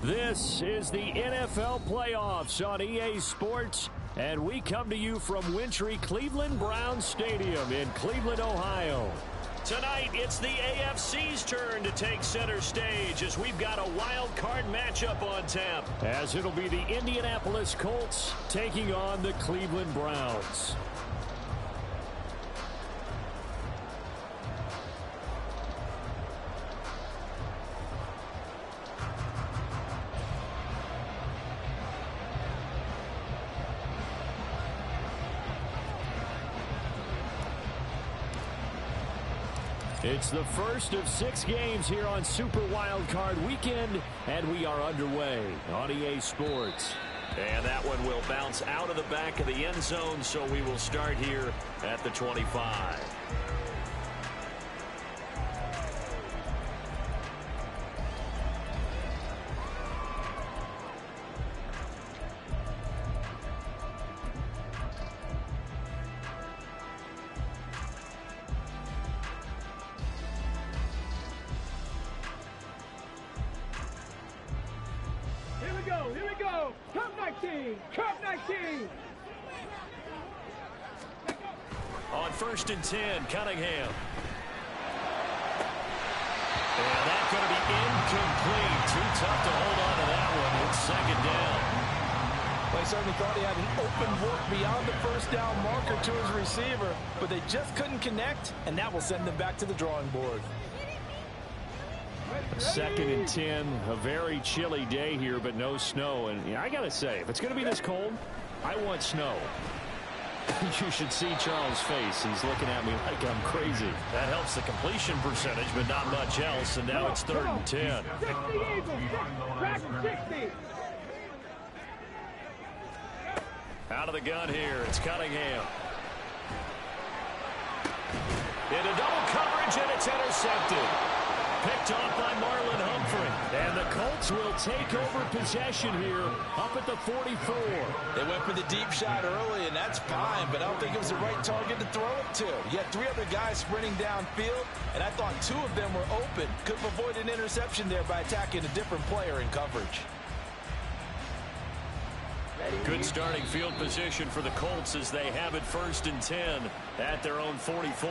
This is the NFL playoffs on EA Sports, and we come to you from wintry Cleveland Browns Stadium in Cleveland, Ohio. Tonight, it's the AFC's turn to take center stage as we've got a wild card matchup on tap. As it'll be the Indianapolis Colts taking on the Cleveland Browns. It's the first of 6 games here on Super Wildcard Weekend, and we are underway on EA Sports. And that one will bounce out of the back of the end zone, so we will start here at the 25. Here we go. Cup 19. Cup 19. On 1st and 10, Cunningham. And that's going to be incomplete. Too tough to hold on to that one. It's 2nd down. Well, he certainly thought he had an open look beyond the 1st down marker to his receiver, but they just couldn't connect, and that will send them back to the drawing board. 2nd and 10, a very chilly day here, but no snow. And I got to say, if it's going to be this cold, I want snow. You should see Charles' face. He's looking at me like I'm crazy. That helps the completion percentage, but not much else. And now it's 3rd and 10. 60 Eagles. Crack 60. Out of the gun here, it's Cunningham. Into double coverage, and it's intercepted. Picked off by Marlon Humphrey. And the Colts will take over possession here up at the 44. They went for the deep shot early, and that's fine, but I don't think it was the right target to throw it to. You had 3 other guys sprinting downfield, and I thought 2 of them were open. Could have avoided an interception there by attacking a different player in coverage. Good starting field position for the Colts as they have it 1st and 10 at their own 44.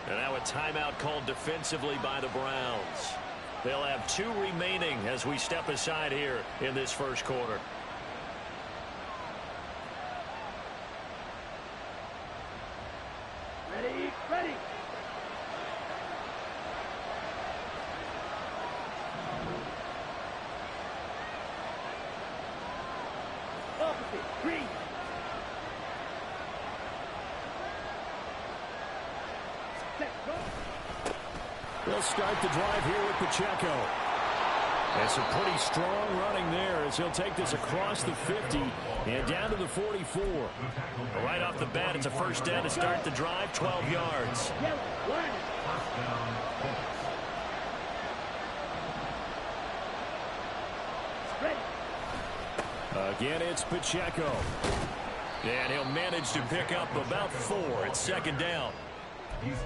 And now a timeout called defensively by the Browns. They'll have 2 remaining as we step aside here in this first quarter. Ready, ready. Opposite, green. They'll start the drive here with Pacheco. And some pretty strong running there as he'll take this across the 50 and down to the 44. Right off the bat, it's a 1st down to start the drive, 12 yards. Again, it's Pacheco. And he'll manage to pick up about 4. It's 2nd down.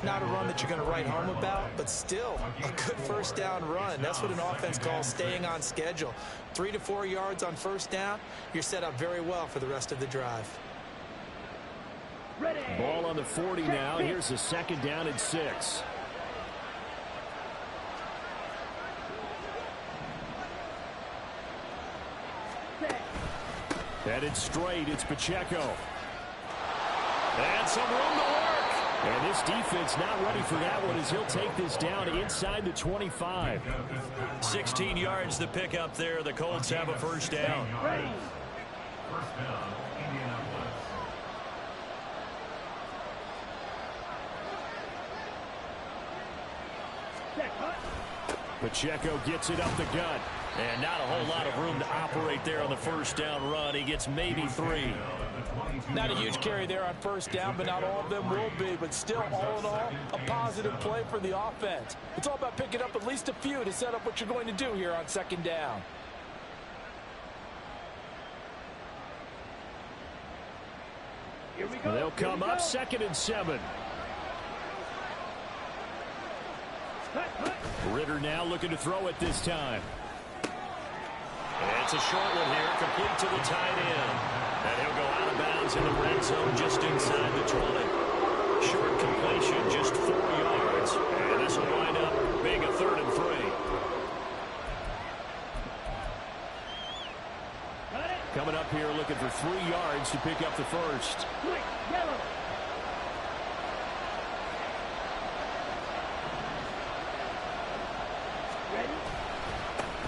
Not a run that you're going to write home about, but still a good 1st down run. That's what an offense calls staying on schedule. 3 to 4 yards on 1st down, you're set up very well for the rest of the drive. Ready. Ball on the 40 now. Here's a 2nd down and 6. Headed straight, it's Pacheco. And some room to work. And this defense not ready for that one as he'll take this down inside the 25. 16 yards to pick up there. The Colts have a 1st down. Ready. Pacheco gets it up the gut. And not a whole lot of room to operate there on the 1st down run. He gets maybe 3. Not a huge carry there on 1st down, but not all of them will be. But still, all in all, a positive play for the offense. It's all about picking up at least a few to set up what you're going to do here on 2nd down. Here we go. They'll come up 2nd and 7. Cut. Ritter now looking to throw it this time. It's a short one here, complete to the tight end. And he'll go out of bounds in the red zone just inside the 20. Short completion, just 4 yards. And this will wind up being a 3rd and 3. Coming up here looking for 3 yards to pick up the first. Yellow. Ready?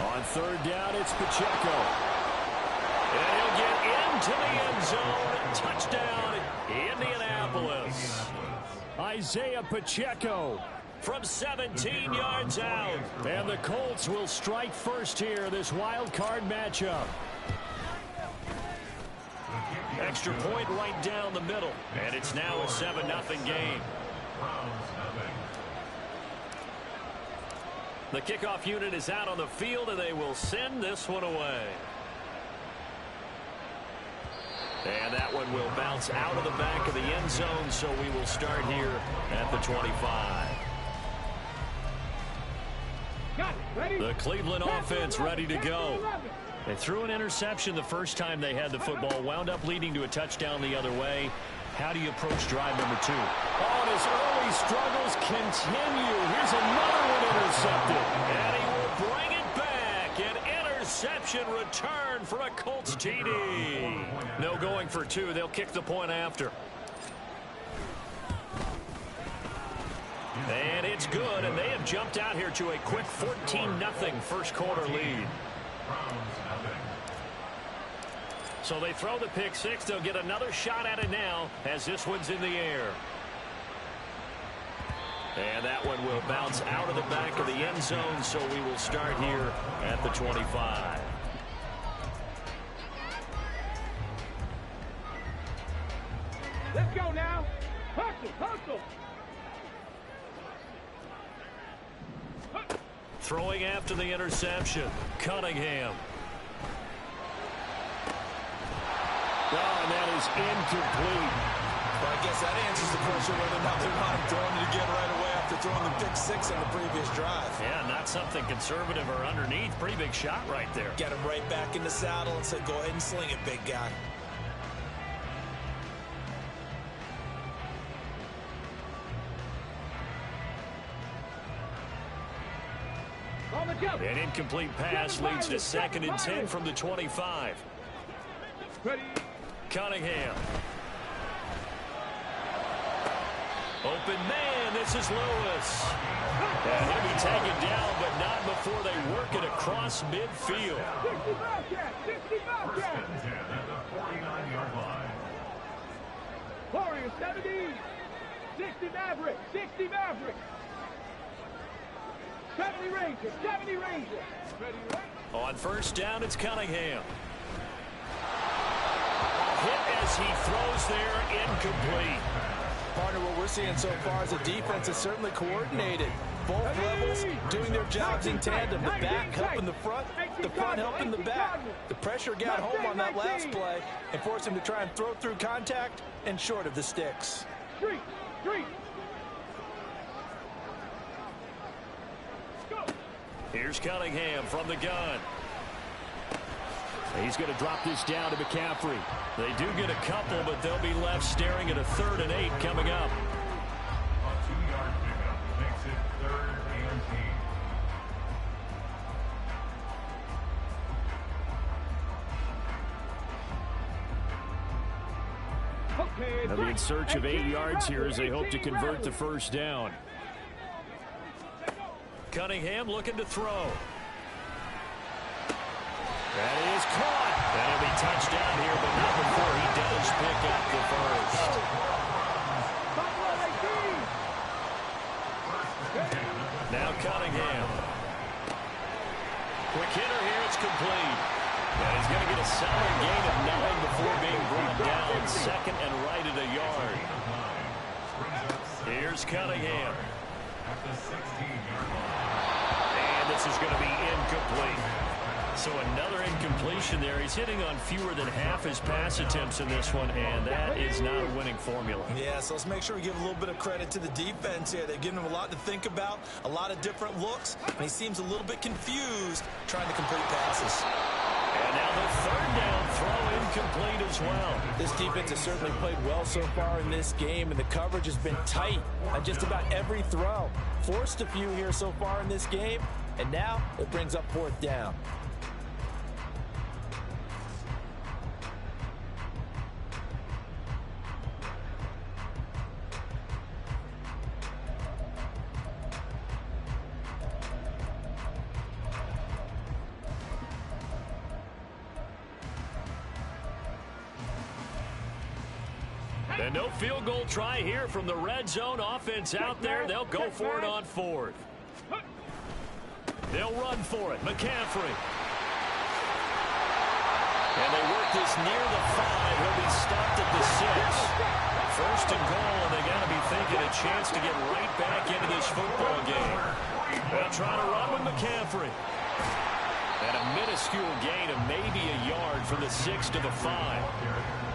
On 3rd down, it's Pacheco. And he'll get into the end zone. Touchdown, Indianapolis. Isaiah Pacheco From 17 yards out. And the Colts will strike first here, this wild card matchup. Extra point right down the middle. And it's now a 7-0 game. The kickoff unit is out on the field, and they will send this one away. And that one will bounce out of the back of the end zone, so we will start here at the 25. Got it. Ready? The Cleveland offense ready to go. They threw an interception the first time they had the football, wound up leading to a touchdown the other way. How do you approach drive number 2? Oh, and his early struggles continue. Here's another one intercepted. And he will bring it back. An interception return for a Colts TD. No going for 2. They'll kick the point after. And it's good, and they have jumped out here to a quick 14-0 first quarter lead. So they throw the pick 6. They'll get another shot at it now as this one's in the air. And that one will bounce out of the back of the end zone, so we will start here at the 25. Let's go now. Hustle, hustle. Throwing after the interception, Cunningham. Oh, and that is incomplete. Well, I guess that answers the question whether or not they want him throwing it again right away after throwing the pick 6 on the previous drive. Yeah, not something conservative or underneath. Pretty big shot right there. Get him right back in the saddle and said, go ahead and sling it, big guy. On the jump. An incomplete pass leads to 2nd and 10 from the 25. Ready? Cunningham. Open man, this is Lewis. And he'll be taken down, but not before they work it across midfield. 60 Bobcat. 60 Bobcat. 49-yard line. Warriors 70. 60 Maverick. 60 Maverick. 70 Rangers. 70 Rangers. Ready, right? On 1st down, it's Cunningham. Hit as he throws there, incomplete. Partner, what we're seeing so far is the defense is certainly coordinated. Both levels doing their jobs in tandem. The back helping the front helping the back. The pressure got home on that last play and forced him to try and throw through contact and short of the sticks. Street. Street. Go. Here's Cunningham from the gun. He's going to drop this down to McCaffrey. They do get a couple, but they'll be left staring at a 3rd and 8 coming up. A 2-yard pickup makes it 3rd and 10. Okay. They'll be in search of 8 yards here as they hope to convert the 1st down. Cunningham looking to throw. That is caught. That'll be touchdown here, but not before he does pick up the first. Now Cunningham. Quick hitter here, it's complete. And he's going to get a solid gain of 9 before being brought down. 2nd and right at a yard. Here's Cunningham. At the 16-yard line. And this is going to be incomplete. So another incompletion there. He's hitting on fewer than half his pass attempts in this one, and that is not a winning formula. Yeah, so let's make sure we give a little bit of credit to the defense here. They've given him a lot to think about, a lot of different looks, and he seems a little bit confused trying to complete passes. now the third down throw incomplete as well. This defense has certainly played well so far in this game, and the coverage has been tight on just about every throw. Forced a few here so far in this game, and now it brings up fourth down. And no field goal try here from the red zone. Offense out there. They'll go for it on fourth. They'll run for it. McCaffrey. And they work this near the 5. He'll be stopped at the 6. First and goal, and they got to be thinking a chance to get right back into this football game. They'll try to run with McCaffrey. And a minuscule gain of maybe a yard from the 6 to the 5.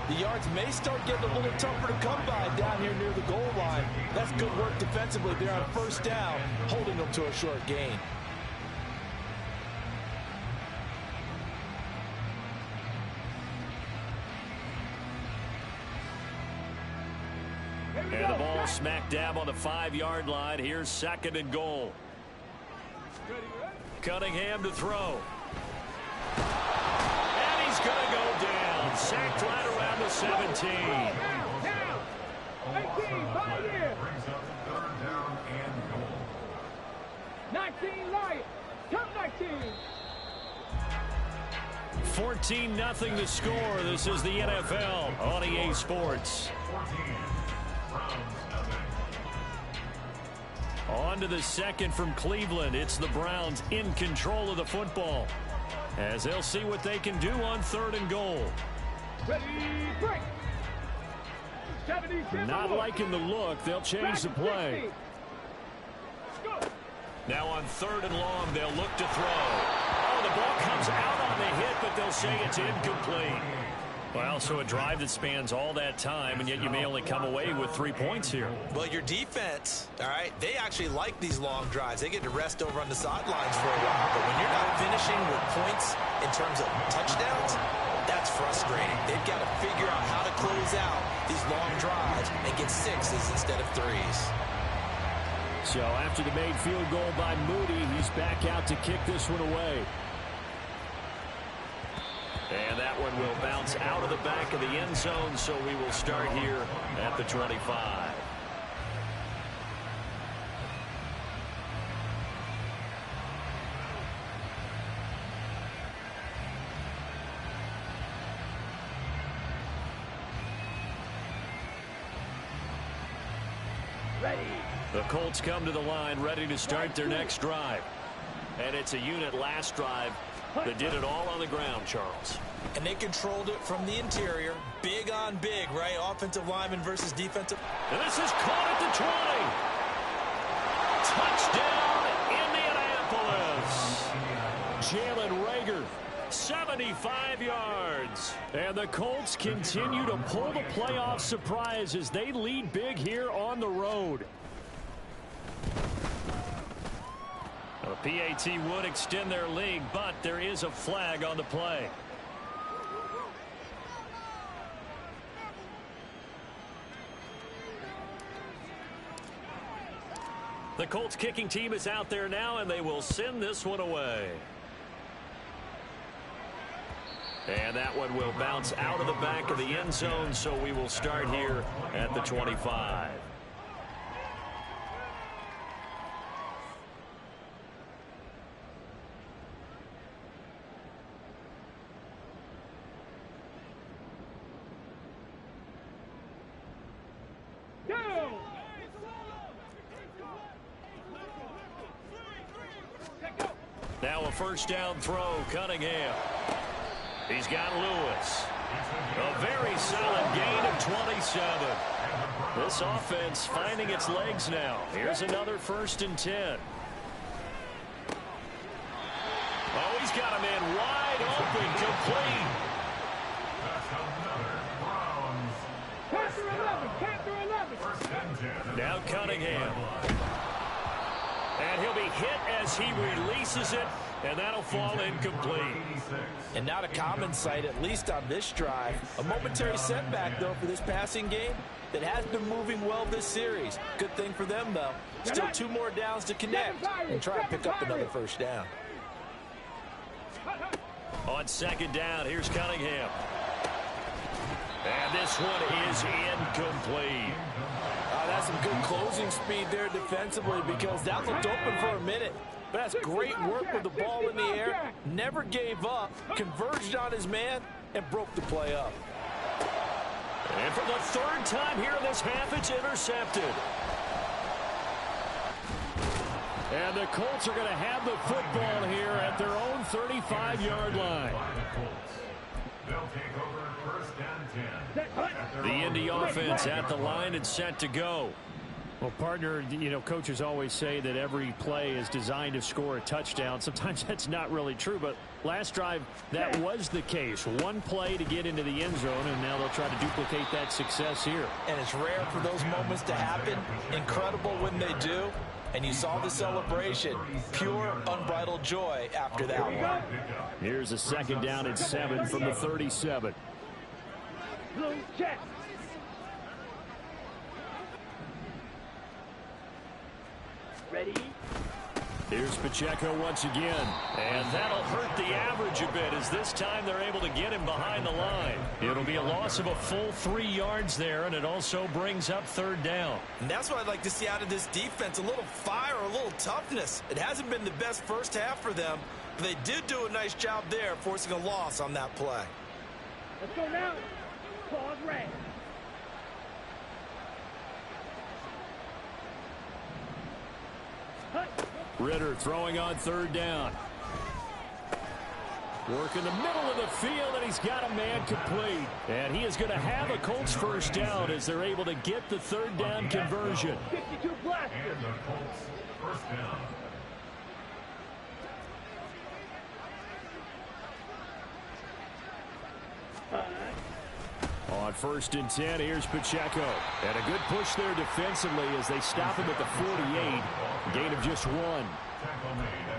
The yards may start getting a little tougher to come by down here near the goal line. That's good work defensively there on first down, holding them to a short gain. And the ball smack dab on the 5-yard line. Here's second and goal. Cunningham to throw. And he's going to go down. Sacked right around the 17. Down. 18, 5 years. Brings up third down and goal. 19, Lions. Count 19. 14-0 the score. This is the NFL on EA Sports. 14. Browns nothing. On to the second from Cleveland. It's the Browns in control of the football, as they'll see what they can do on third and goal. Ready, break. 77. Not liking the look. They'll change the play. Go. Now on third and long, they'll look to throw. Oh, the ball comes out on the hit, but they'll say it's incomplete. Well, so a drive that spans all that time, and yet you may only come away with 3 points here. Well, your defense, all right, they actually like these long drives. They get to rest over on the sidelines for a while. But when you're not finishing with points in terms of touchdowns, that's frustrating. They've got to figure out how to close out these long drives and get 6s instead of 3s. So after the made field goal by Moody, he's back out to kick this one away. And that one will bounce out of the back of the end zone, so we will start here at the 25. Ready. The Colts come to the line ready to start their next drive. And it's a unit last drive that did it all on the ground, Charles. And they controlled it from the interior. Big on big, right? Offensive lineman versus defensive. And this is caught at the 20. Touchdown, Indianapolis. Jalen Reagor, 75 yards. And the Colts continue to pull the playoff surprise as they lead big here on the road. The PAT would extend their lead, but there is a flag on the play. The Colts kicking team is out there now, and they will send this one away. And that one will bounce out of the back of the end zone, so we will start here at the 25. Now a first down throw, Cunningham. He's got Lewis. A very solid gain of 27. This offense finding its legs now. Here's another 1st and 10. Oh, he's got a man wide open, complete. That's another Browns. Panther 11. Panther 11. First and 10. Now Cunningham. And he'll be hit as he releases it and that'll fall incomplete. And not a common sight, at least on this drive. A momentary setback, though, for this passing game that has been moving well this series. Good thing for them, though. Still 2 more downs to connect and try and pick up another first down. On second down, here's Cunningham. And this one is incomplete. That's some good closing speed there defensively, because that looked open for a minute. But that's great work with the ball in the air. Never gave up, converged on his man, and broke the play up. And for the 3rd time here in this half, it's intercepted. And the Colts are going to have the football here at their own 35-yard line. They'll take over first and 10. The Indy offense at the line and set to go. Well, partner, you know, coaches always say that every play is designed to score a touchdown. Sometimes that's not really true, but last drive, that was the case. One play to get into the end zone, and now they'll try to duplicate that success here. And it's rare for those moments to happen. Incredible when they do. And you saw the celebration. Pure, unbridled joy after that one. Here's a 2nd down and 7 from the 37. Blue check. Ready? Here's Pacheco once again. And that'll hurt the average a bit, as this time they're able to get him behind the line. It'll be a loss of a full 3 yards there, and it also brings up 3rd down. And that's what I'd like to see out of this defense, a little fire, a little toughness. It hasn't been the best first half for them, but they did do a nice job there, forcing a loss on that play. Let's go now. Pause red. Ritter throwing on 3rd down. Work in the middle of the field, and he's got a man complete. And he is going to have a Colts first down as they're able to get the 3rd down conversion. 52 blasters. And the Colts first down. On 1st and 10, here's Pacheco. And a good push there defensively as they stop him at the 48. Gain of just 1.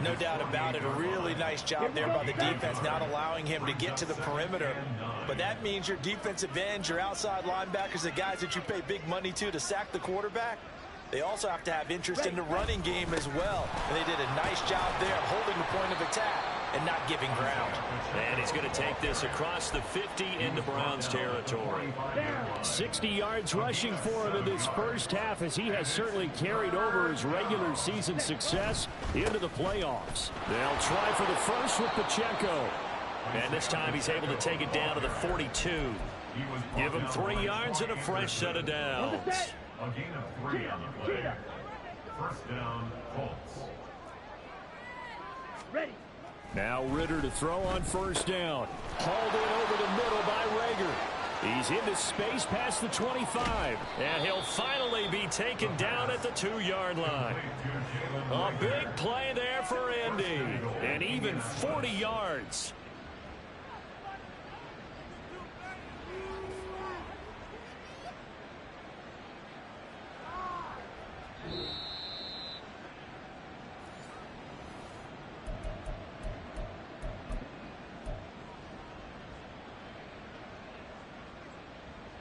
No doubt about it. A really nice job there by the defense, not allowing him to get to the perimeter. But that means your defensive ends, your outside linebackers, the guys that you pay big money to sack the quarterback, they also have to have interest in the running game as well. And they did a nice job there of holding the point of attack and not giving ground. And he's going to take this across the 50 into Browns territory. 60 yards rushing for him in this first half, as he has certainly carried over his regular season success into the playoffs. They'll try for the first with Pacheco. And this time he's able to take it down to the 42. Give him 3 yards and a fresh set of downs. A gain of 3 on the play. First down, Colts. Ready. Now Ritter to throw on 1st down. Hauled in over the middle by Rager. He's into space past the 25. And he'll finally be taken down at the 2-yard line. A big play there for Indy. And even 40 yards.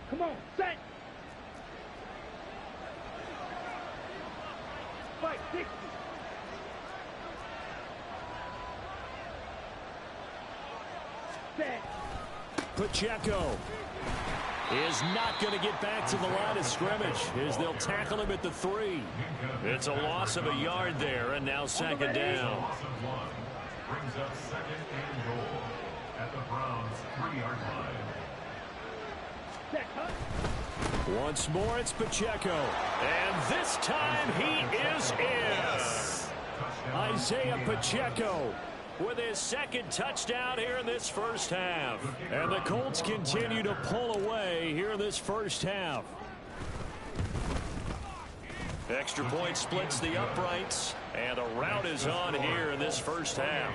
Come on, set. Fight 60. Set. Pacheco is not going to get back to the line of scrimmage as they'll tackle him at the 3. It's a loss of a yard there, and now 2nd down. Loss of 1 brings up 2nd and goal at the Browns' 3-yard line. Once more, it's Pacheco. And this time he is in. Isaiah Pacheco with his 2nd touchdown here in this first half. And the Colts continue to pull away here in this first half. Extra point splits the uprights, and a rout is on here in this first half.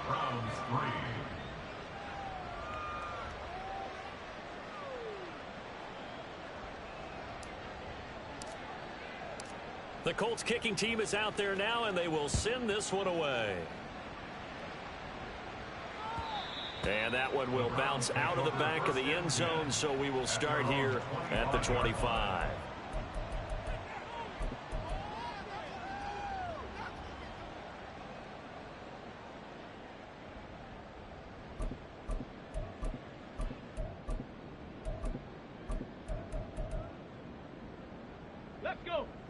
Browns 3. The Colts kicking team is out there now, and they will send this one away. And that one will bounce out of the back of the end zone, so we will start here at the 25.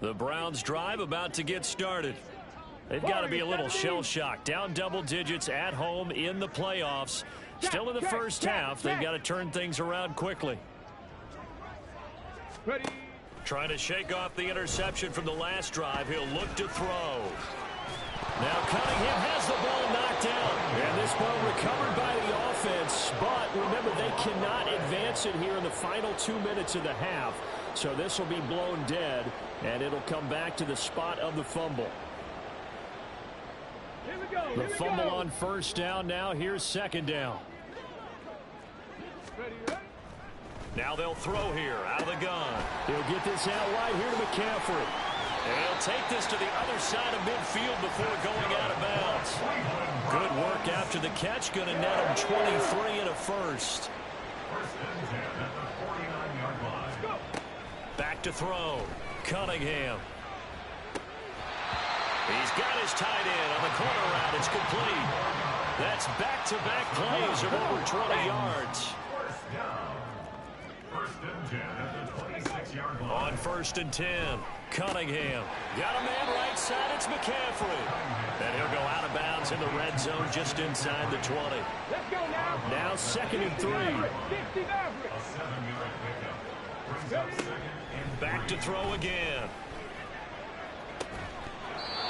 The Browns drive about to get started. They've got to be a little shell-shocked. Down double digits at home in the playoffs. Still in the first half. They've got to turn things around quickly. Ready. Trying to shake off the interception from the last drive. He'll look to throw. Now Cunningham has the ball knocked down. And this ball recovered by the offense. But remember, they cannot advance it here in the final 2 minutes of the half. So this will be blown dead, and it'll come back to the spot of the fumble. Here we go. The fumble on first down. Now here's second down. Ready, ready. Now they'll throw here out of the gun. He'll get this out wide here to McCaffrey. And he'll take this to the other side of midfield before going out of bounds. Good work after the catch. Going to net him 23 and a first. First and 10 at the 49-yard line. Back to throw. Cunningham. He's got his tight end on the corner route. It's complete. That's back-to-back plays of over 20 yards. First down. First and 10 at the 26-yard line. On first and 10, Cunningham. Got a man right side. It's McCaffrey. And he'll go out of bounds in the red zone just inside the 20. Let's go now. Now second and 3. 50 Maverick. A 7-yard pickup. Brings up second and Back to throw again.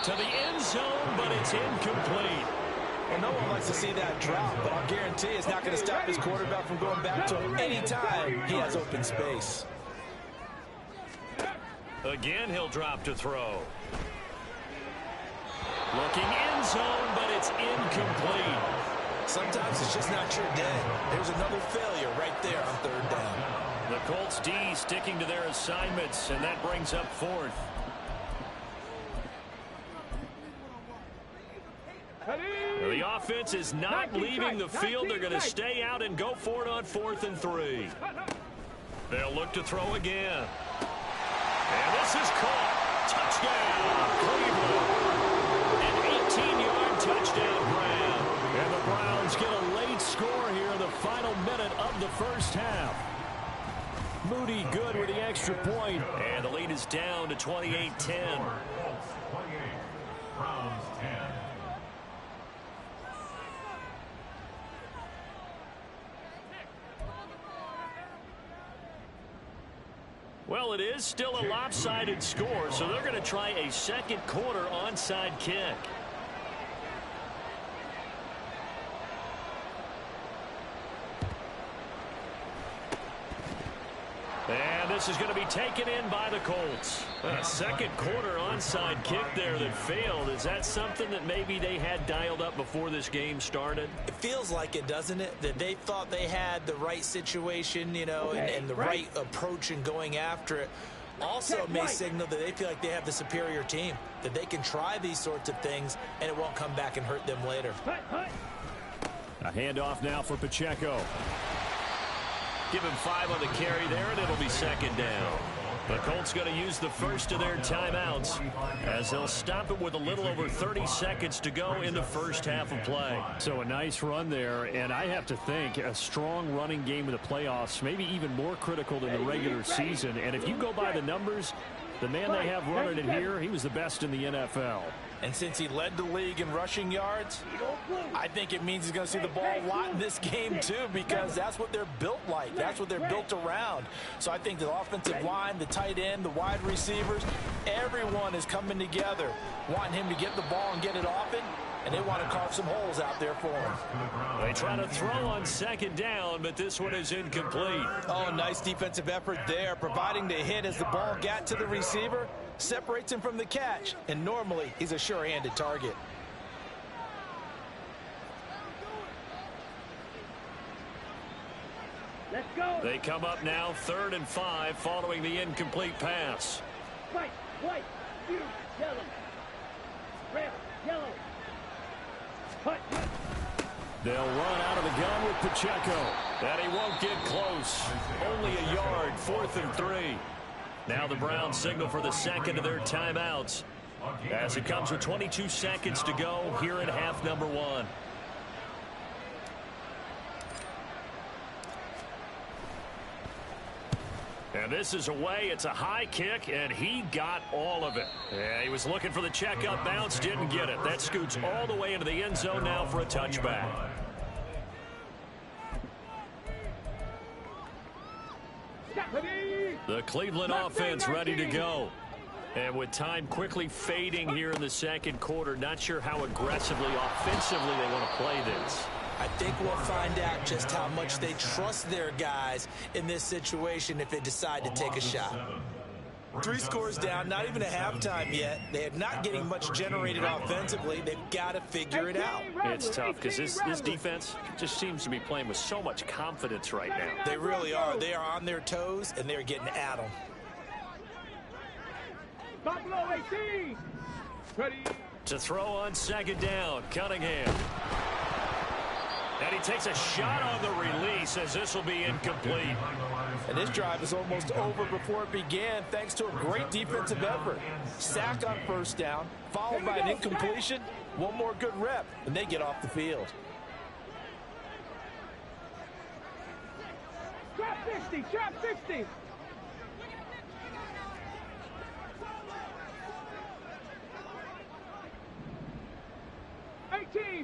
To the end zone, but it's incomplete. Well, no one likes to see that drop, but I'll guarantee it's not going to stop his quarterback from going back to him anytime he has open space. Again, he'll drop to throw. Looking end zone, but it's incomplete. Sometimes it's just not your day. There's another failure right there on third down. The Colts D sticking to their assignments, and that brings up fourth. The offense is not leaving the field. They're going to stay out and go for it on 4th and 3. They'll look to throw again. And this is caught. Touchdown, Cleveland. An 18-yard touchdown grab. And the Browns get a late score here in the final minute of the first half. Moody good with the extra point. And the lead is down to 28-10. Colts 28. Browns 10. Well, it is still a lopsided score, so they're going to try a second quarter onside kick. And this is going to be taken in by the Colts. A second quarter onside kick there that failed. Is that something that maybe they had dialed up before this game started? It feels like it, doesn't it? That they thought they had the right situation, you know, and the right approach in going after it. Also may signal that they feel like they have the superior team, that they can try these sorts of things and it won't come back and hurt them later. A handoff now for Pacheco. Give him 5 on the carry there, and it'll be second down. The Colts going to use the first of their timeouts as they'll stop it with a little over 30 seconds to go in the first half of play. So a nice run there, and I have to think a strong running game in the playoffs, maybe even more critical than the regular season. And if you go by the numbers, the man they have running it here, he was the best in the NFL. And since he led the league in rushing yards, I think it means he's going to see the ball a lot in this game too, because that's what they're built like. That's what they're built around. So I think the offensive line, the tight end, the wide receivers, everyone is coming together, wanting him to get the ball and get it often, and they want to carve some holes out there for him. They try to throw on second down, but this one is incomplete. Oh, nice defensive effort there, providing the hit as the ball got to the receiver, separates him from the catch, and normally he's a sure-handed target. Let's go. They come up now 3rd and 5 following the incomplete pass. White, white, blue, yellow. Red, yellow. Hut, hut. They'll run out of the gun with Pacheco. And he won't get close. Only a yard, 4th and 3. Now the Browns signal for the second of their timeouts, as it comes with 22 seconds to go here at half number 1. And this is away. It's a high kick, and he got all of it. Yeah, he was looking for the check-up bounce, didn't get it. That scoots all the way into the end zone now for a touchback. The Cleveland offense ready to go. And with time quickly fading here in the second quarter, not sure how aggressively, offensively they want to play this. I think we'll find out just how much they trust their guys in this situation if they decide to take a shot. 3 scores down, not even a halftime yet. They are not getting much generated offensively. They've got to figure it out. It's tough because this defense just seems to be playing with so much confidence right now. They really are. They are on their toes, and they're getting at them. Buffalo 18. Ready. To throw on second down, Cunningham. And he takes a shot on the release as this will be incomplete. And this drive is almost over before it began thanks to a great defensive effort. Sack on first down, followed by an incompletion. One more good rep, and they get off the field. Trap 60. Trap 60.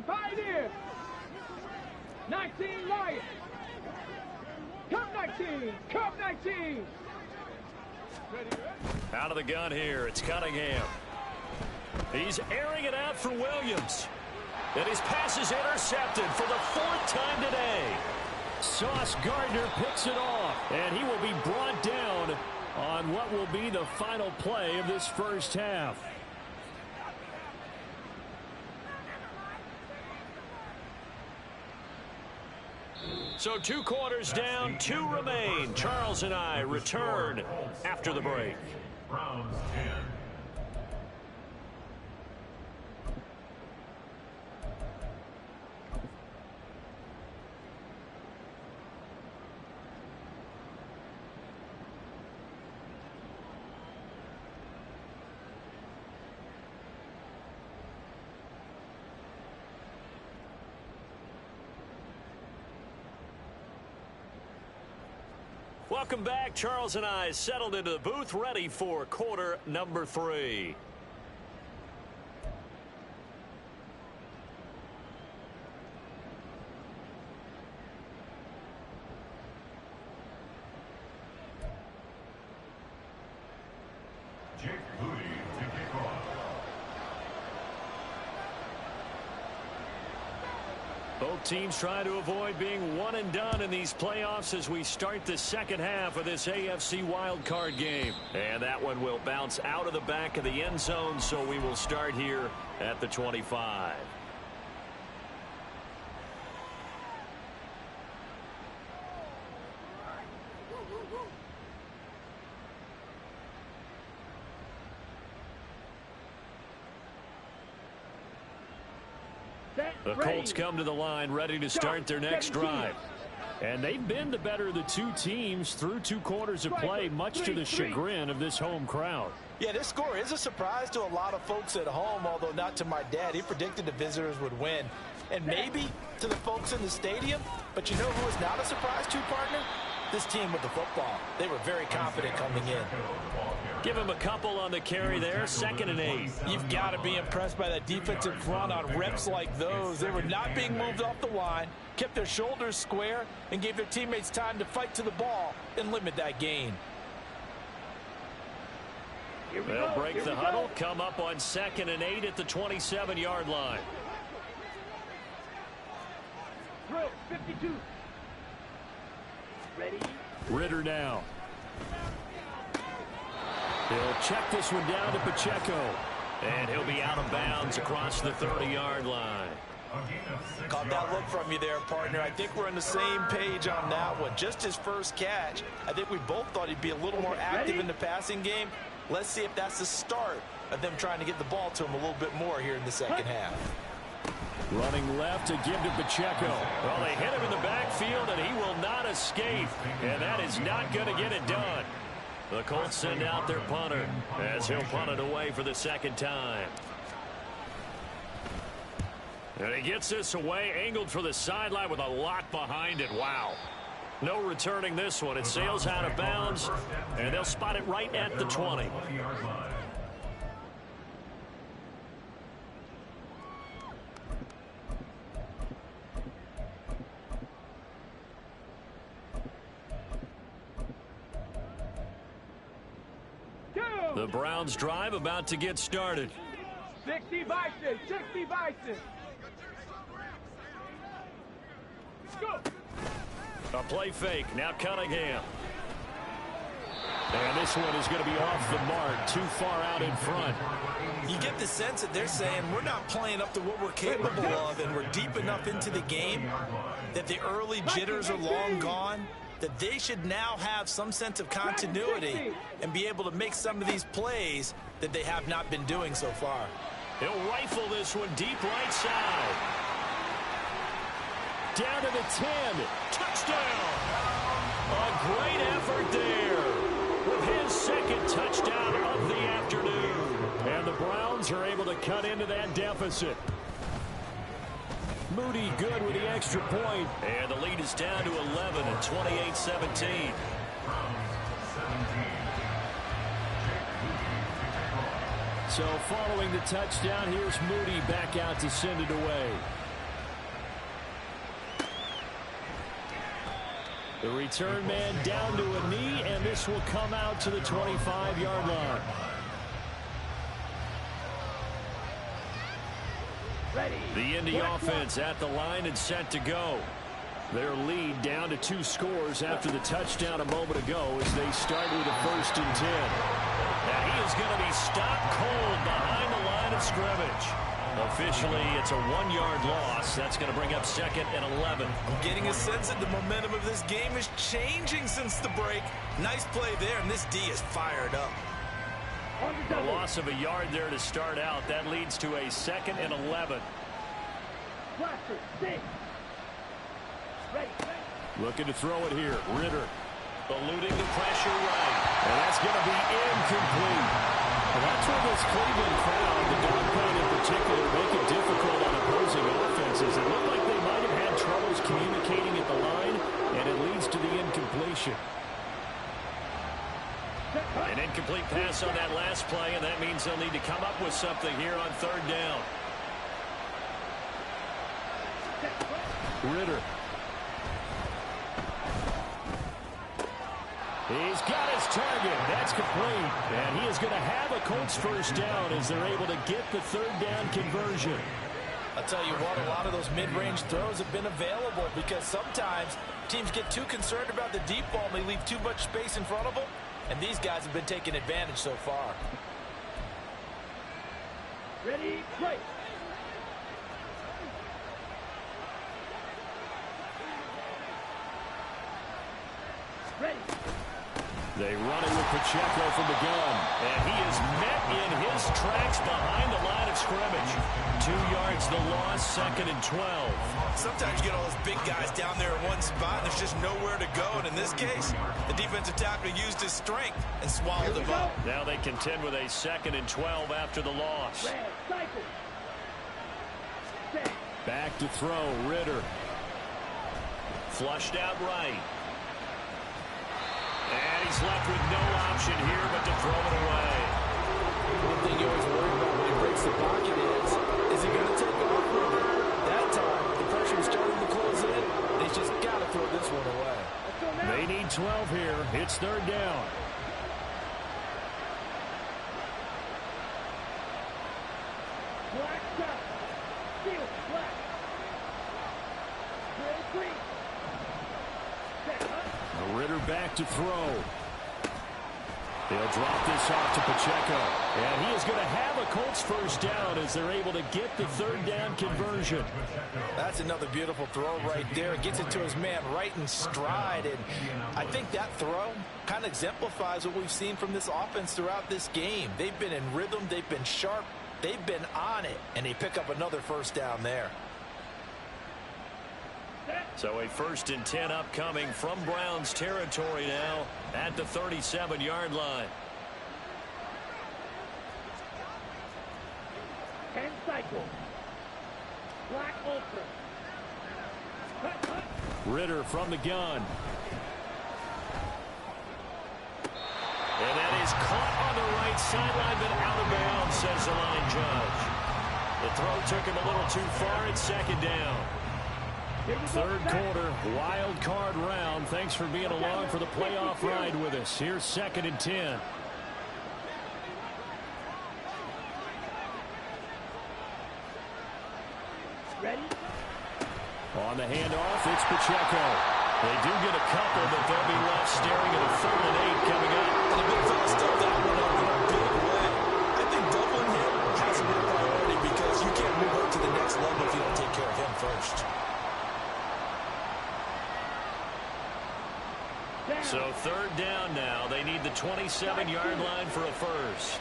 Pioneer. 19 Lions. Cup 19. Cup 19. Out of the gun here, it's Cunningham. He's airing it out for Williams. And his pass is intercepted for the 4th time today. Sauce Gardner picks it off, and he will be brought down on what will be the final play of this first half. So 2 quarters down, 2 remain. Charles and I return after the break. Browns 10. Welcome back. Charles and I settled into the booth, ready for quarter number 3. Jake Booty to kick off. Both teams trying to avoid being one and done in these playoffs as we start the second half of this AFC wildcard game. And that one will bounce out of the back of the end zone, so we will start here at the 25. The Colts come to the line ready to start their next drive. And they've been the better of the 2 teams through 2 quarters of play, much to the chagrin of this home crowd. Yeah, this score is a surprise to a lot of folks at home, although not to my dad. He predicted the visitors would win. And maybe to the folks in the stadium, but you know who is not a surprise to, partner? This team with the football. They were very confident coming in. Give him a couple on the carry there, 2nd and 8. You've got to be impressed by that defensive front on reps like those. They were not being moved off the line, kept their shoulders square, and gave their teammates time to fight to the ball and limit that gain. They'll break the huddle, come up on 2nd and 8 at the 27-yard line. Throw 52. Ready. Ritter now. He'll check this one down to Pacheco. And he'll be out of bounds across the 30-yard line. Caught that look from you there, partner. I think we're on the same page on that one. Just his first catch. I think we both thought he'd be a little more active in the passing game. Let's see if that's the start of them trying to get the ball to him a little bit more here in the second half. Running left to give to Pacheco. Well, they hit him in the backfield, and he will not escape. And that is not going to get it done. The Colts send out their punter as he'll punt it away for the second time. And he gets this away, angled for the sideline with a lot behind it. Wow. No returning this one. It sails out of bounds, and they'll spot it right at the 20. The Browns drive about to get started. 60 Bison, 60 Bison. Go. A play fake. Now Cunningham. And this one is going to be off the mark, too far out in front. You get the sense that they're saying we're not playing up to what we're capable of, and we're deep enough into the game that the early jitters are long gone, that they should now have some sense of continuity and be able to make some of these plays that they have not been doing so far. He'll rifle this one deep right side. Down to the 10. Touchdown. A great effort there with his second touchdown of the afternoon. And the Browns are able to cut into that deficit. Moody good with the extra point. And the lead is down to 11 at 28-17. So following the touchdown, here's Moody back out to send it away. The return man down to a knee, and this will come out to the 25-yard line. The Indy offense at the line and set to go. Their lead down to 2 scores after the touchdown a moment ago as they start with a 1st and 10. And he is going to be stopped cold behind the line of scrimmage. Officially, it's a 1-yard loss. That's going to bring up 2nd and 11. I'm getting a sense that the momentum of this game is changing since the break. Nice play there, and this D is fired up. A loss of a yard there to start out. That leads to a 2nd and 11. Looking to throw it here. Ritter. Eluding the pressure right. And that's going to be incomplete. Well, that's where this Cleveland crowd, the dog pound in particular, make it difficult on opposing offenses. It looked like they might have had troubles communicating at the line, and it leads to the incompletion. An incomplete pass on that last play, and that means they'll need to come up with something here on 3rd down. Ritter. He's got his target. That's complete. And he is going to have a Colts 1st down as they're able to get the 3rd down conversion. I'll tell you what, a lot of those mid-range throws have been available because sometimes teams get too concerned about the deep ball and they leave too much space in front of them. And these guys have been taking advantage so far. Ready, play. Ready. They run it with Pacheco from the gun. And he is met in his tracks behind the line of scrimmage. 2 yards the loss, 2nd and 12. Sometimes you get all those big guys down there in one spot, and there's just nowhere to go. And in this case, the defensive tackle used his strength and swallowed them up. Now they contend with a 2nd and 12 after the loss. Back to throw, Ritter. Flushed out right. And he's left with no option here but to throw it away. One thing you always worry about when he breaks the pocket is he going to take off with it? That time, the pressure was starting to close in. He's just got to throw this one away. They need 12 here. It's 3rd down. Black top. Field black. Drill green. Ritter back to throw. They'll drop this off to Pacheco. And he is going to have a Colts 1st down as they're able to get the 3rd down conversion. That's another beautiful throw right there. Gets it to his man right in stride. And I think that throw kind of exemplifies what we've seen from this offense throughout this game. They've been in rhythm. They've been sharp. They've been on it. And they pick up another 1st down there. So a 1st and 10 upcoming from Browns territory now at the 37-yard line. 10 cycles. Black Ultra. Ritter from the gun. And that is caught on the right sideline, but out of bounds, says the line judge. The throw took him a little too far. It's 2nd down. 3rd quarter, wild card round. Thanks for being along for the playoff ride with us. Here's 2nd and 10. Ready? On the handoff, it's Pacheco. They do get a couple, but they'll be left staring at a 3rd and 8 coming up. And a big fella stuffed that one up in a big way. I think doubling him has to be a priority because you can't move up to the next level if you don't take care of him first. So 3rd down now. They need the 27-yard line for a first.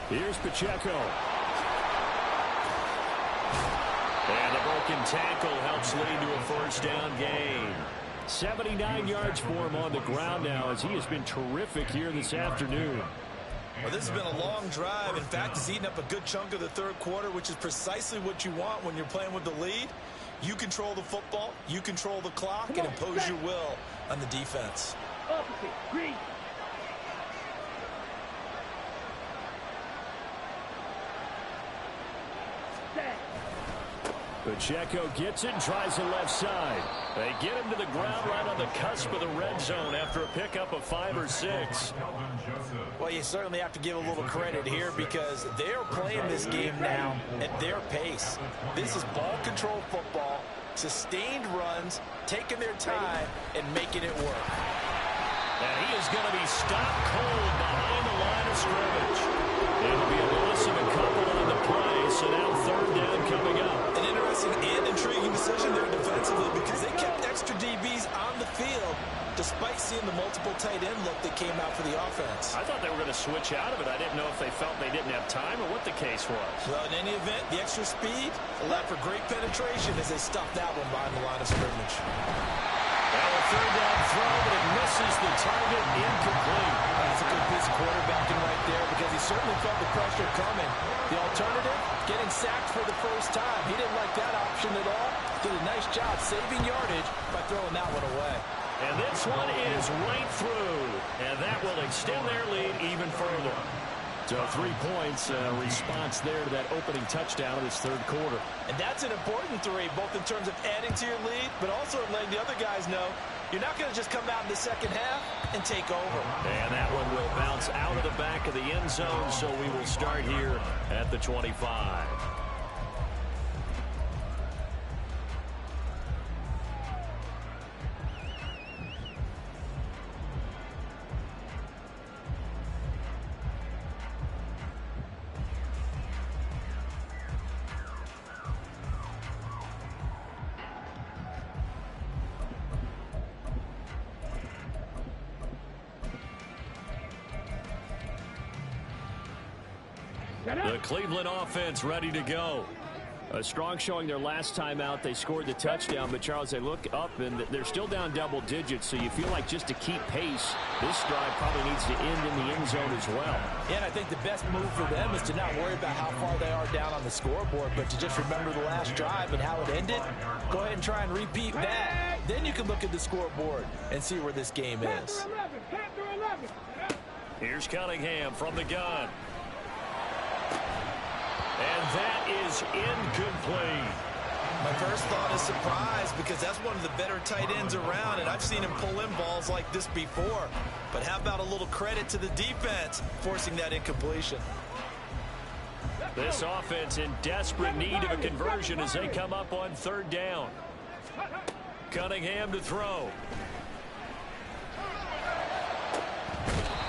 Here's Pacheco. And the broken tackle helps lead to a 1st down gain. 79 yards for him on the ground now as he has been terrific here this afternoon. Well, this has been a long drive. In fact, he's eaten up a good chunk of the 3rd quarter, which is precisely what you want when you're playing with the lead. You control the football, you control the clock, and impose your will on the defense. Opposite. Green. Pacheco gets it and tries the left side. They get him to the ground right on the cusp of the red zone after a pickup of 5 or 6. Well, you certainly have to give a little credit here because they're playing this game now at their pace. This is ball control football, sustained runs, taking their time, and making it work. And he is going to be stopped cold behind the line of scrimmage. It'll be a loss of a couple on the play, so now 3rd down coming up. An interesting and intriguing decision there defensively because they kept extra DBs on the field despite seeing the multiple tight end look that came out for the offense. I thought they were going to switch out of it. I didn't know if they felt they didn't have time or what the case was. Well, in any event, the extra speed allowed for great penetration as they stopped that one behind the line of scrimmage. Well, a 3rd down throw, but it misses the target, incomplete. That's a good piece of quarterbacking right there because he certainly felt the pressure coming. The alternative, getting sacked for the 1st time. He didn't like that option at all. Did a nice job saving yardage by throwing that one away. And this one is right through, and that will extend their lead even further. So 3 points, response there to that opening touchdown of this 3rd quarter. And that's an important 3, both in terms of adding to your lead, but also letting the other guys know you're not going to just come out in the 2nd half and take over. And that one will bounce out of the back of the end zone, so we will start here at the 25. The Cleveland offense ready to go. A strong showing their last time out. They scored the touchdown, but Charles, they look up and they're still down double digits, so you feel like just to keep pace, this drive probably needs to end in the end zone as well. Yeah, and I think the best move for them is to not worry about how far they are down on the scoreboard, but to just remember the last drive and how it ended. Go ahead and try and repeat that. Then you can look at the scoreboard and see where this game is. Here's Cunningham from the gun. And that is incomplete. My first thought is surprise because that's one of the better tight ends around, and I've seen him pull in balls like this before. But how about a little credit to the defense forcing that incompletion? This offense in desperate need of a conversion as they come up on 3rd down. Cunningham to throw.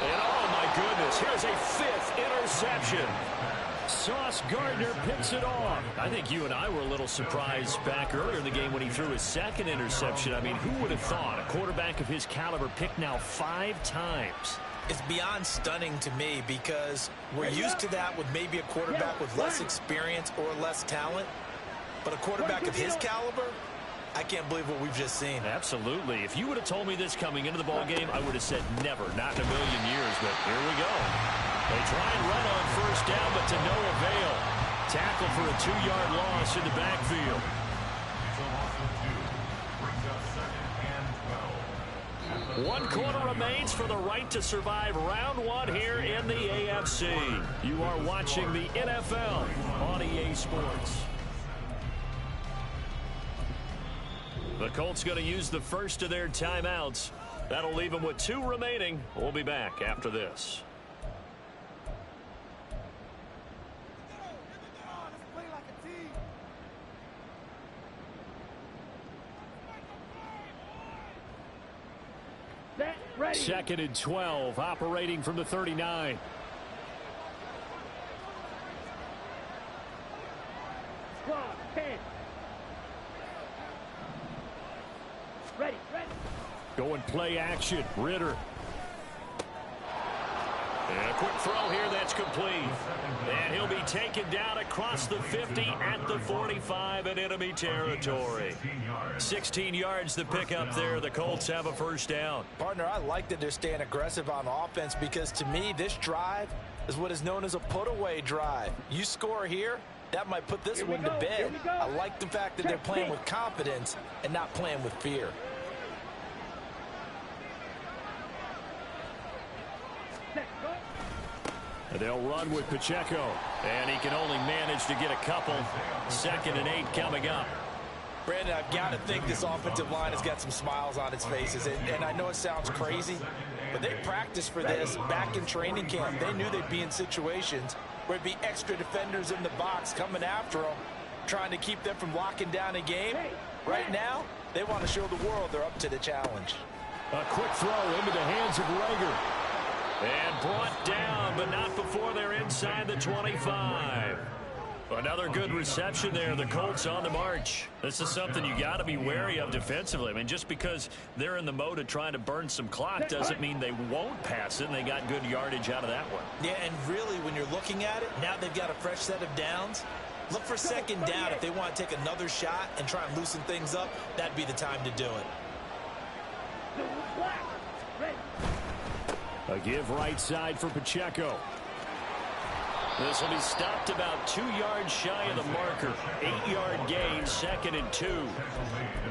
And oh my goodness, here's a 5th interception. Sauce Gardner picks it off. I think you and I were a little surprised back earlier in the game when he threw his 2nd interception. I mean, who would have thought a quarterback of his caliber picked now 5 times? It's beyond stunning to me because we're used to that with maybe a quarterback with less experience or less talent. But a quarterback of his caliber, I can't believe what we've just seen. Absolutely. If you would have told me this coming into the ball game, I would have said never, not in a million years. But here we go. They try and run on first down, but to no avail. Tackle for a 2-yard loss in the backfield. It's a loss of 2. Brings up 2nd and 12. 1 quarter remains for the right to survive round 1 here in the AFC. You are watching the NFL on EA Sports. The Colts going to use the first of their timeouts. That'll leave them with 2 remaining. We'll be back after this. Ready. 2nd and 12, operating from the 39. Squad, 10. Ready. Going play action. Ritter. And a quick throw here that's complete. And he'll be taken down across the 50 at the 45 in enemy territory. 16 yards the pickup there. The Colts have a first down. Partner, I like that they're staying aggressive on offense because to me, this drive is what is known as a put-away drive. You score here, that might put this one to bed. I like the fact that they're playing with confidence and not playing with fear. They'll run with Pacheco. And he can only manage to get a couple. 2nd and 8 coming up. Brandon, I've got to think this offensive line has got some smiles on its faces. And I know it sounds crazy, but they practiced for this back in training camp. They knew they'd be in situations where there'd be extra defenders in the box coming after them, trying to keep them from locking down a game. Right now, they want to show the world they're up to the challenge. A quick throw into the hands of Rager. And brought down, but not before they're inside the 25. Another good reception there. The Colts on the march. This is something you got to be wary of defensively. I mean, just because they're in the mode of trying to burn some clock doesn't mean they won't pass it, and they got good yardage out of that one. Yeah, and really, when you're looking at it, now they've got a fresh set of downs. Look for 2nd down. If they want to take another shot and try and loosen things up, that'd be the time to do it. A give right side for Pacheco. This will be stopped about 2 yards shy of the marker. 8-yard gain, 2nd and 2.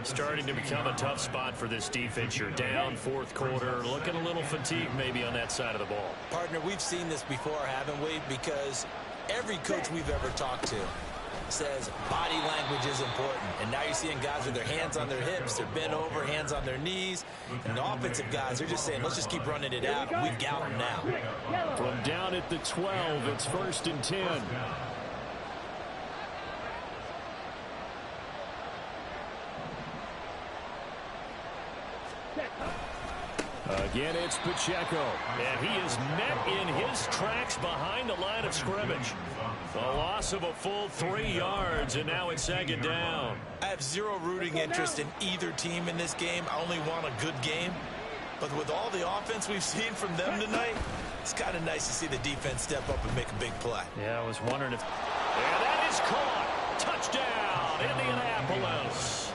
Starting to become a tough spot for this defense. You're down 4th quarter. Looking a little fatigued maybe on that side of the ball. Partner, we've seen this before, haven't we? Because every coach we've ever talked to says body language is important. And now you're seeing guys with their hands on their hips, they're bent over, hands on their knees. And the offensive guys, they're just saying, let's just keep running it out. We've got them now. From down at the 12, it's 1st and 10. Again, it's Pacheco. And he is met in his tracks behind the line of scrimmage. A loss of a full 3 yards, and now it's 2nd down. I have zero rooting interest in either team in this game. I only want a good game. But with all the offense we've seen from them tonight, it's kind of nice to see the defense step up and make a big play. Yeah, I was wondering if... And that is caught. Touchdown, Indianapolis.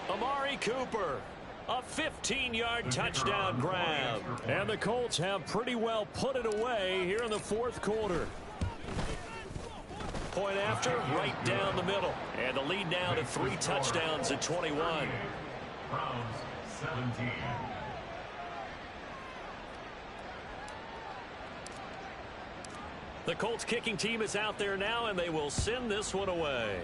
Amari Cooper. A 15-yard touchdown grab. And the Colts have pretty well put it away here in the 4th quarter. Point after, right down the middle. And the lead now to 3 touchdowns at 21. Browns 17. The Colts kicking team is out there now, and they will send this one away.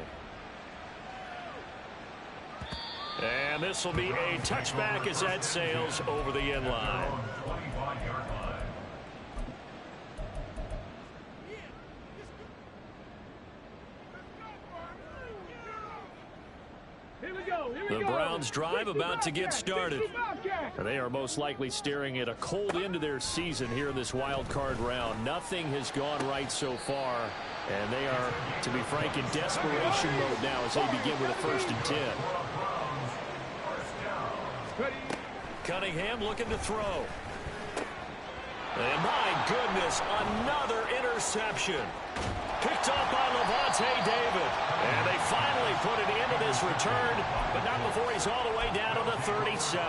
And this will be a touchback as that sails over the end line. 25-yard line. The Browns drive about to get started. They are most likely staring at a cold end to their season here in this wild card round. Nothing has gone right so far, and they are, to be frank, in desperation mode now as they begin with a 1st and 10. Cunningham looking to throw. And my goodness, another interception. Picked up by Levante David. And they finally put it into this return, but not before he's all the way down to the 37.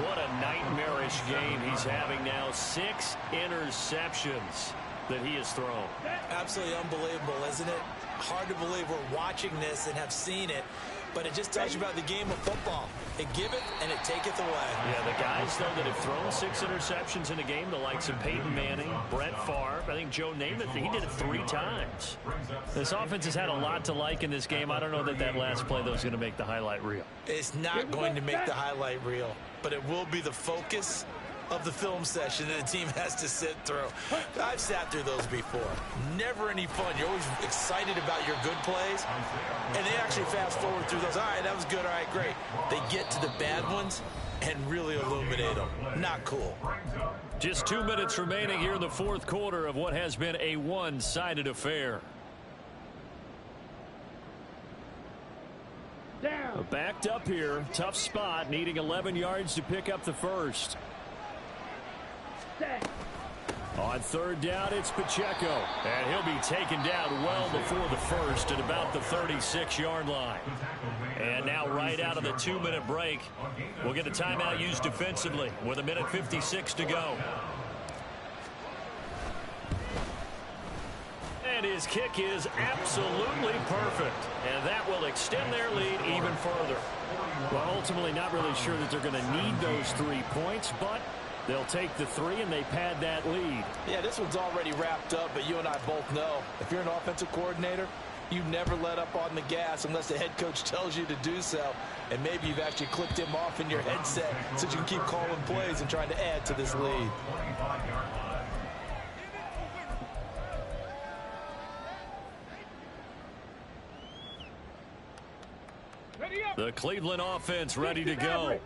What a nightmarish game he's having now. 6 interceptions that he has thrown. Absolutely unbelievable, isn't it? Hard to believe we're watching this and have seen it, but it just tells you about the game of football. It giveth and it taketh away. Yeah, the guys, though, that have thrown 6 interceptions in a game, the likes of Peyton Manning, Brett Favre, I think Joe Namath, he did it 3 times. This offense has had a lot to like in this game. I don't know that last play, though, is going to make the highlight reel. It's not going to make the highlight reel, but it will be the focus of the film session that the team has to sit through. I've sat through those before. Never any fun. You're always excited about your good plays, and they actually fast forward through those. All right, that was good. All right, great. They get to the bad ones and really illuminate them. Not cool. Just 2 minutes remaining here in the fourth quarter of what has been a one-sided affair. Down. Backed up here. Tough spot. Needing 11 yards to pick up the first. Set. On third down, it's Pacheco. And he'll be taken down well before the first at about the 36-yard line. And now right out of the 2-minute break, we'll get a timeout used defensively with 1:56 to go. And his kick is absolutely perfect. And that will extend their lead even further. Well, ultimately not really sure that they're going to need those 3 points, but they'll take the 3 and they pad that lead. Yeah, this one's already wrapped up, but you and I both know if you're an offensive coordinator, you never let up on the gas unless the head coach tells you to do so. And maybe you've actually clicked him off in your headset so you can keep calling plays and trying to add to this lead. The Cleveland offense ready to go.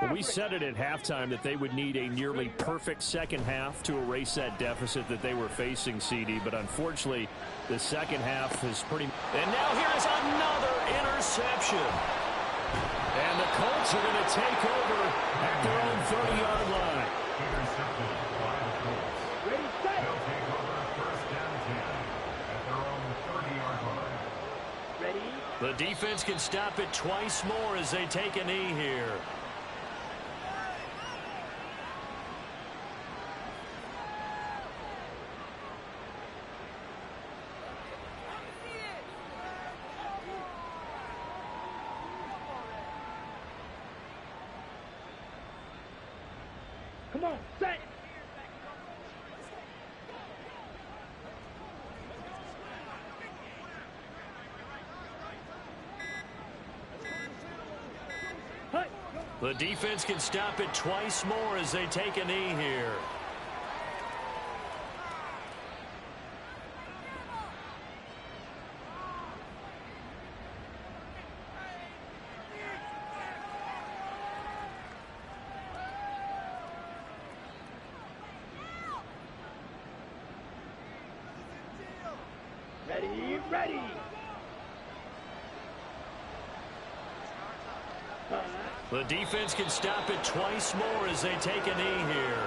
Well, we said it at halftime that they would need a nearly perfect second half to erase that deficit that they were facing, CD. But unfortunately, the second half is pretty... And now here's another interception. And the Colts are going to take over at their own 30-yard line. Intercepted by the Colts. Ready, set. They'll take over first and 10 at their own 30-yard line. Ready. The defense can stop it twice more as they take a knee here. Come on, set. Hey. The defense can stop it twice more as they take a knee here. Ready, ready. The defense can stop it twice more as they take a knee here.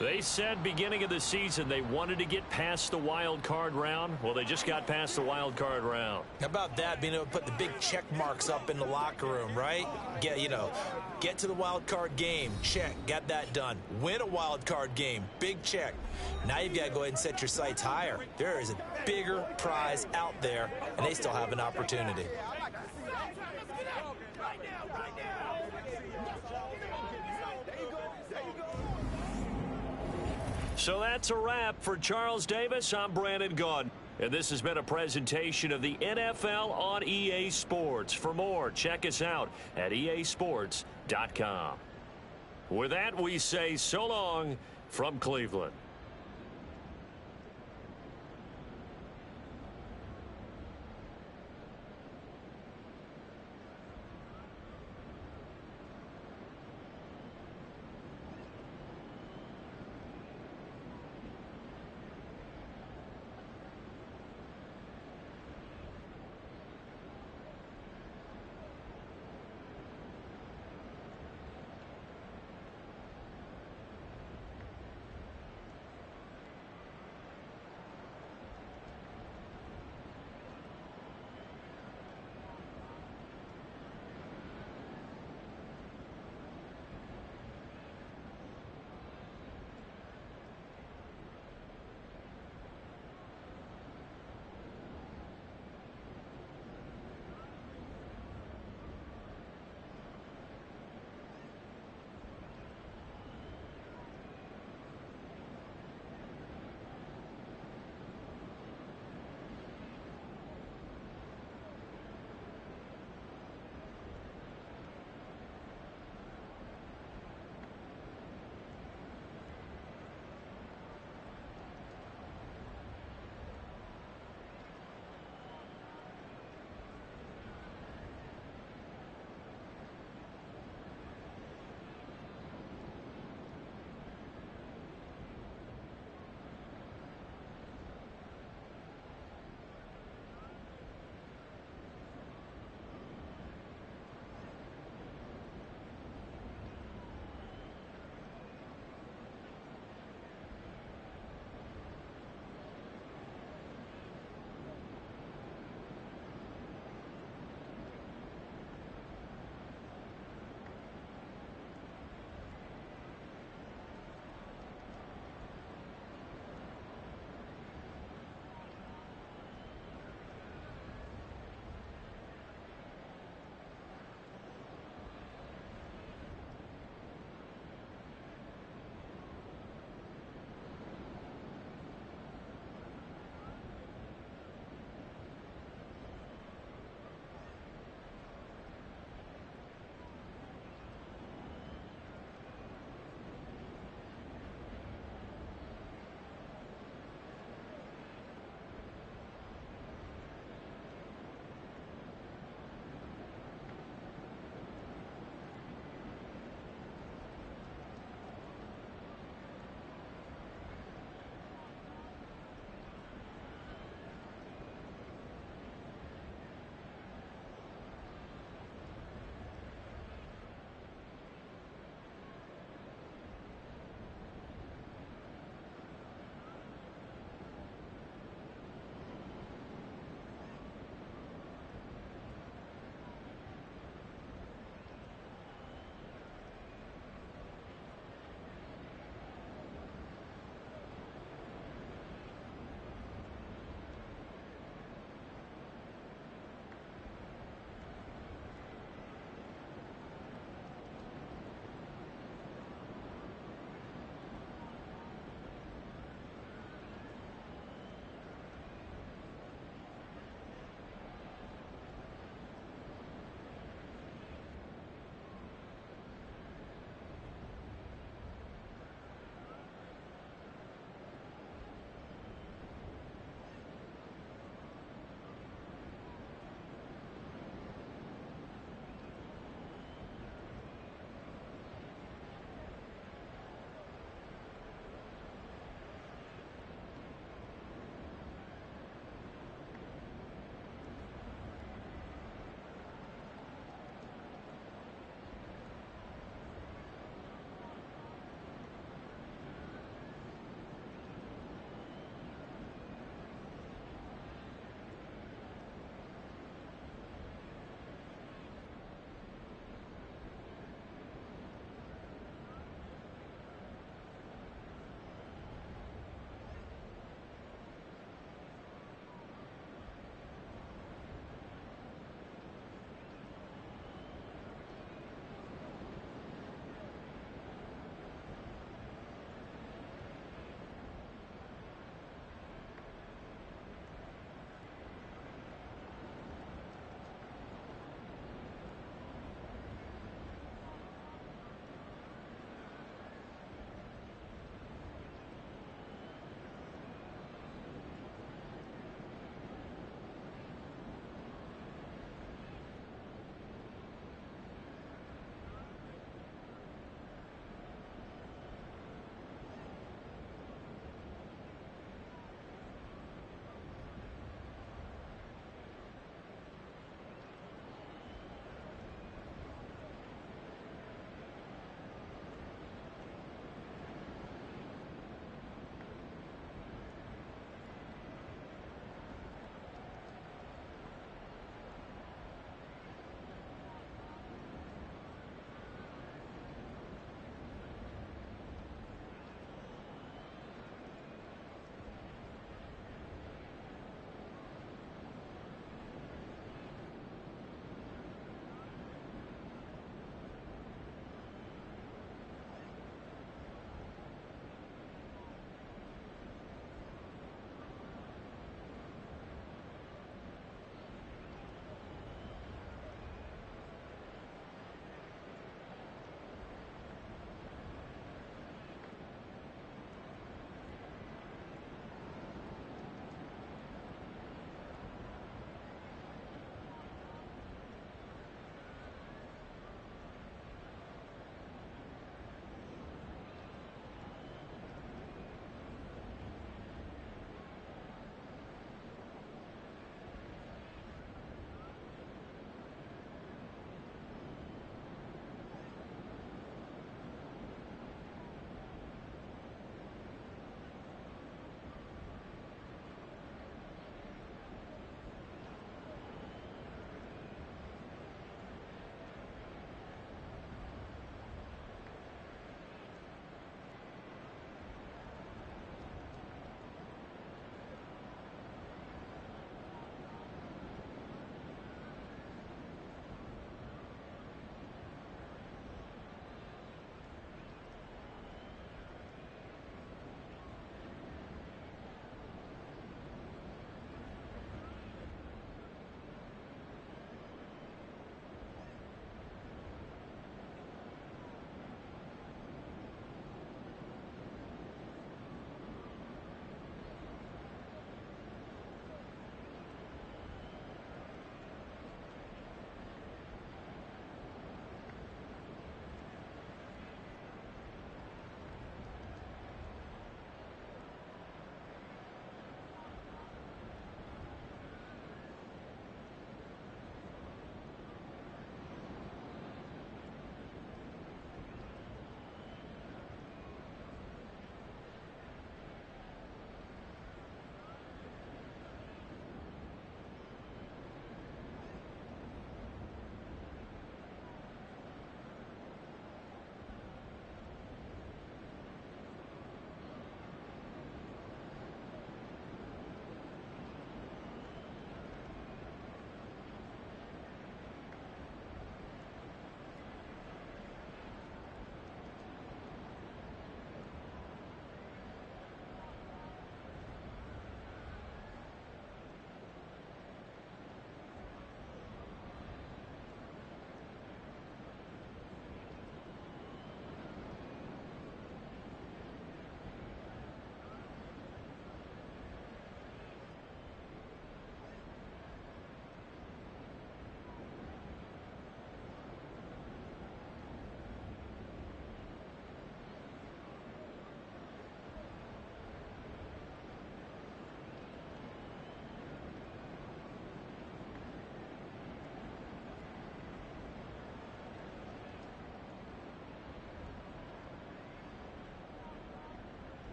They said beginning of the season they wanted to get past the wild card round. Well, they just got past the wild card round. How about that, being able to put the big check marks up in the locker room, right? Get to the wild card game, check, got that done. Win a wild card game, big check. Now you've got to go ahead and set your sights higher. There is a bigger prize out there, and they still have an opportunity. So that's a wrap for Charles Davis. I'm Brandon Gaudin. And this has been a presentation of the NFL on EA Sports. For more, check us out at easports.com. With that, we say so long from Cleveland.